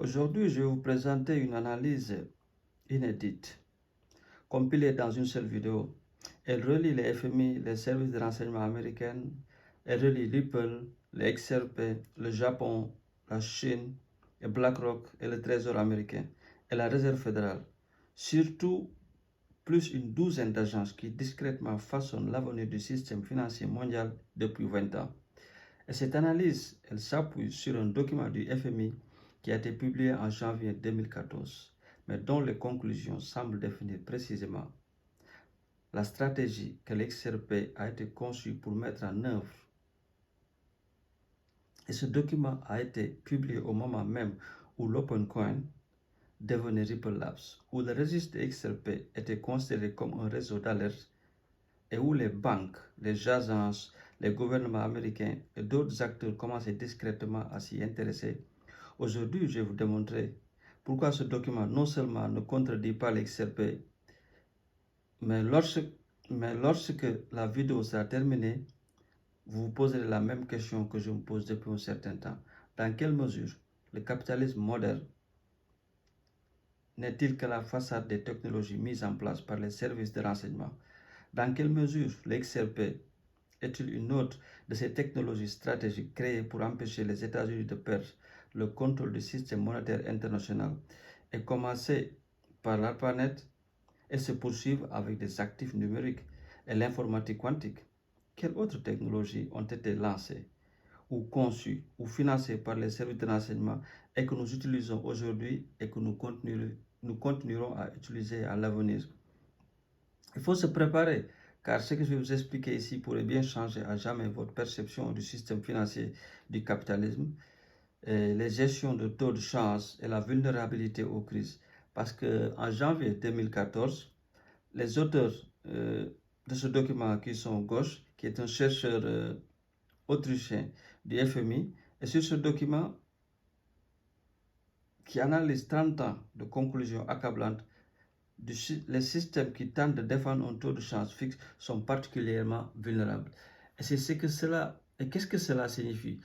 Aujourd'hui, je vais vous présenter une analyse inédite, compilée dans une seule vidéo. Elle relie les FMI, les services de renseignement américains, elle relie Ripple, les XRP, le Japon, la Chine, et BlackRock et le Trésor américain et la Réserve fédérale. Surtout, plus une douzaine d'agences qui discrètement façonnent l'avenir du système financier mondial depuis 20 ans. Et cette analyse, elle s'appuie sur un document du FMI qui a été publié en janvier 2014, mais dont les conclusions semblent définir précisément la stratégie que l'XRP a été conçue pour mettre en œuvre. Et ce document a été publié au moment même où l'OpenCoin devenait Ripple Labs, où le registre de XRP était considéré comme un réseau d'alerte et où les banques, les agences, les gouvernements américains et d'autres acteurs commençaient discrètement à s'y intéresser. Aujourd'hui, je vais vous démontrer pourquoi ce document non seulement ne contredit pas l'XRP, mais lorsque la vidéo sera terminée, vous vous poserez la même question que je me pose depuis un certain temps. Dans quelle mesure le capitalisme moderne n'est-il que la façade des technologies mises en place par les services de renseignement? Dans quelle mesure l'XRP est-il une autre de ces technologies stratégiques créées pour empêcher les États-Unis de perdre le contrôle du système monétaire international et commencer par l'ARPANET et se poursuivre avec des actifs numériques et l'informatique quantique? Quelles autres technologies ont été lancées ou conçues ou financées par les services de renseignement et que nous utilisons aujourd'hui et que nous continuerons à utiliser à l'avenir? Il faut se préparer, car ce que je vais vous expliquer ici pourrait bien changer à jamais votre perception du système financier du capitalisme, et les gestions de taux de change et la vulnérabilité aux crises. Parce qu'en janvier 2014, les auteurs de ce document qui sont gauche, qui est un chercheur autrichien du FMI, et sur ce document qui analyse 30 ans de conclusions accablantes, les systèmes qui tentent de défendre un taux de change fixe sont particulièrement vulnérables. Et c'est ce que cela, et qu'est-ce que cela signifie?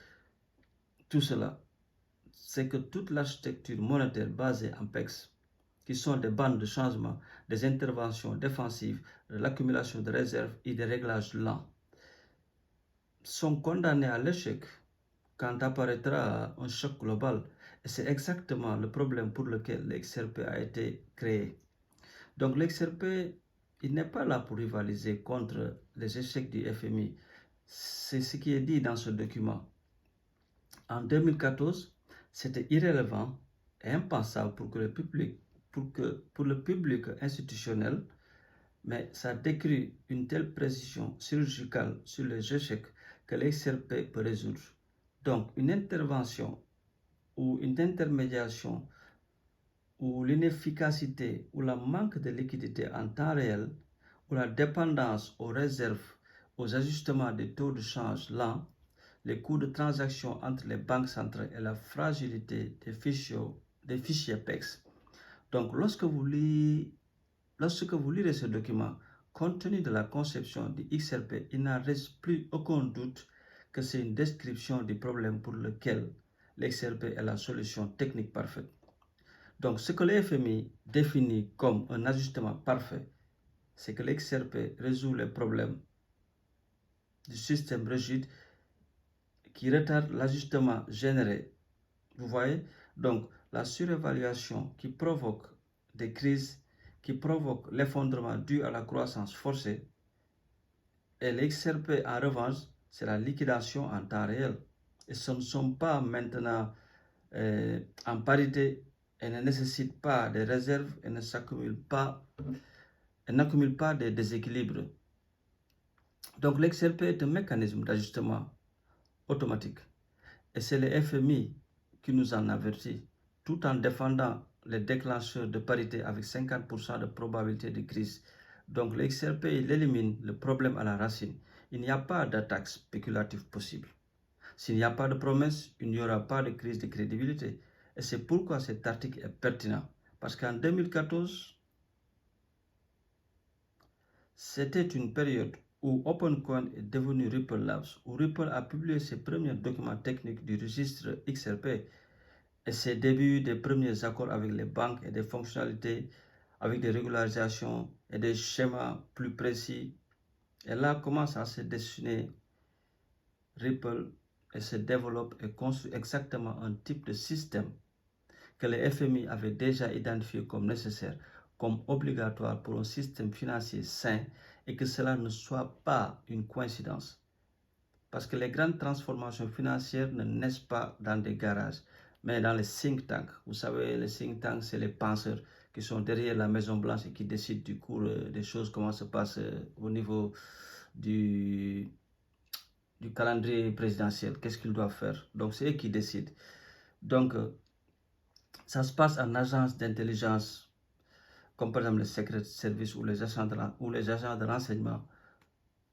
Tout cela, c'est que toute l'architecture monétaire basée en PEX, qui sont des bandes de changement, des interventions défensives, de l'accumulation de réserves et des réglages lents, sont condamnées à l'échec quand apparaîtra un choc global. Et c'est exactement le problème pour lequel l'XRP a été créé. Donc l'XRP, il n'est pas là pour rivaliser contre les échecs du FMI. C'est ce qui est dit dans ce document. En 2014, c'était irrélevant et impensable pour le public institutionnel, mais ça décrit une telle précision chirurgicale sur les échecs que l'XRP peut résoudre. Donc une intervention ou une intermédiation ou l'inefficacité ou le manque de liquidité en temps réel ou la dépendance aux réserves, aux ajustements des taux de change lents, les coûts de transaction entre les banques centrales et la fragilité des fichiers PEX. Donc, lorsque vous lirez ce document, compte tenu de la conception du XRP, il n'en reste plus aucun doute que c'est une description du problème pour lequel l'XRP est la solution technique parfaite. Donc, ce que le FMI définit comme un ajustement parfait, c'est que l'XRP résout les problèmes du système rigide qui retarde l'ajustement généré. Vous voyez? Donc, la surévaluation qui provoque des crises, qui provoque l'effondrement dû à la croissance forcée. Et l'XRP, en revanche, c'est la liquidation en temps réel. Et ce ne sont pas maintenant en parité et ne nécessitent pas de réserves et n'accumulent pas des déséquilibres. Donc l'XRP est un mécanisme d'ajustement automatique. Et c'est le FMI qui nous en avertit, tout en défendant les déclencheurs de parité avec 50% de probabilité de crise. Donc l'XRP, il élimine le problème à la racine. Il n'y a pas d'attaque spéculative possible. S'il n'y a pas de promesse, il n'y aura pas de crise de crédibilité. Et c'est pourquoi cet article est pertinent. Parce qu'en 2014, c'était une période où OpenCoin est devenu Ripple Labs, où Ripple a publié ses premiers documents techniques du registre XRP. et ses débuts des premiers accords avec les banques et des fonctionnalités avec des régularisations et des schémas plus précis. Et là commence à se dessiner Ripple et se développe et construit exactement un type de système que le FMI avait déjà identifié comme nécessaire, comme obligatoire pour un système financier sain et que cela ne soit pas une coïncidence. Parce que les grandes transformations financières ne naissent pas dans des garages, mais dans les think tanks. Vous savez, les think tanks, c'est les penseurs qui sont derrière la Maison Blanche et qui décident du coup des choses, comment se passe au niveau du calendrier présidentiel, qu'est-ce qu'ils doivent faire. Donc, c'est eux qui décident. Donc, ça se passe en agence d'intelligence, comme par exemple le Secret Service ou les agents de renseignement,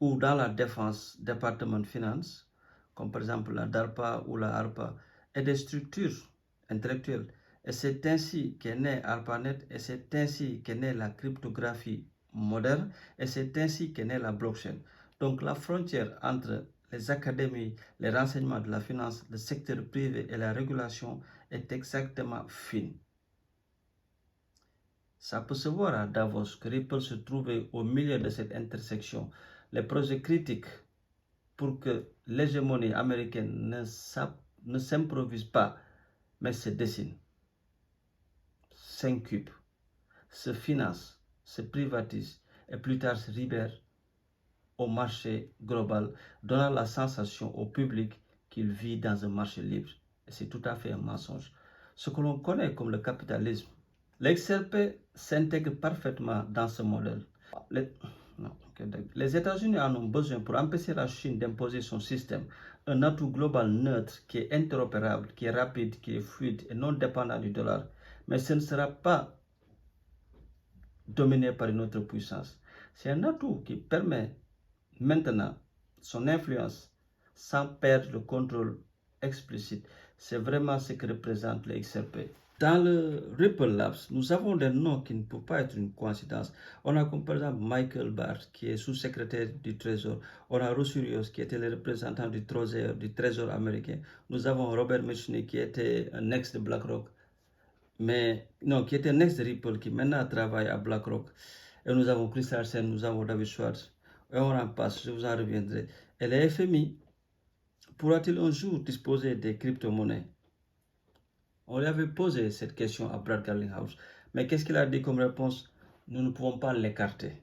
ou dans la défense, département de finances, comme par exemple la DARPA ou la ARPA, et des structures intellectuelles. Et c'est ainsi qu'est né ARPANET, et c'est ainsi qu'est née la cryptographie moderne, et c'est ainsi qu'est née la blockchain. Donc la frontière entre les académies, les renseignements de la finance, le secteur privé et la régulation est exactement fine. Ça peut se voir à Davos que Ripple se trouvait au milieu de cette intersection. Les projets critiques pour que l'hégémonie américaine ne s'improvise pas, mais se dessine, s'incube, se finance, se privatise et plus tard se libère au marché global, donnant la sensation au public qu'il vit dans un marché libre. Et c'est tout à fait un mensonge. Ce que l'on connaît comme le capitalisme, l'XRP s'intègre parfaitement dans ce modèle. Les États-Unis en ont besoin pour empêcher la Chine d'imposer son système, un atout global neutre qui est interopérable, qui est rapide, qui est fluide et non dépendant du dollar. Mais ce ne sera pas dominé par une autre puissance. C'est un atout qui permet maintenant son influence sans perdre le contrôle explicite. C'est vraiment ce que représente le XRP. Dans le Ripple Labs, nous avons des noms qui ne peuvent pas être une coïncidence. On a comme par exemple Michael Barr, qui est sous-secrétaire du Trésor. On a Rossurios, qui était le représentant du Trésor américain. Nous avons Robert Mechini, qui était un ex de BlackRock, qui était un ex de Ripple, qui maintenant travaille à BlackRock. Et nous avons Chris Larsen, nous avons David Schwartz. Et on en passe, je vous en reviendrai. Et le FMI pourra-t-il un jour disposer des crypto-monnaies? On lui avait posé cette question à Brad Garlinghouse. Mais qu'est-ce qu'il a dit comme réponse? Nous ne pouvons pas l'écarter.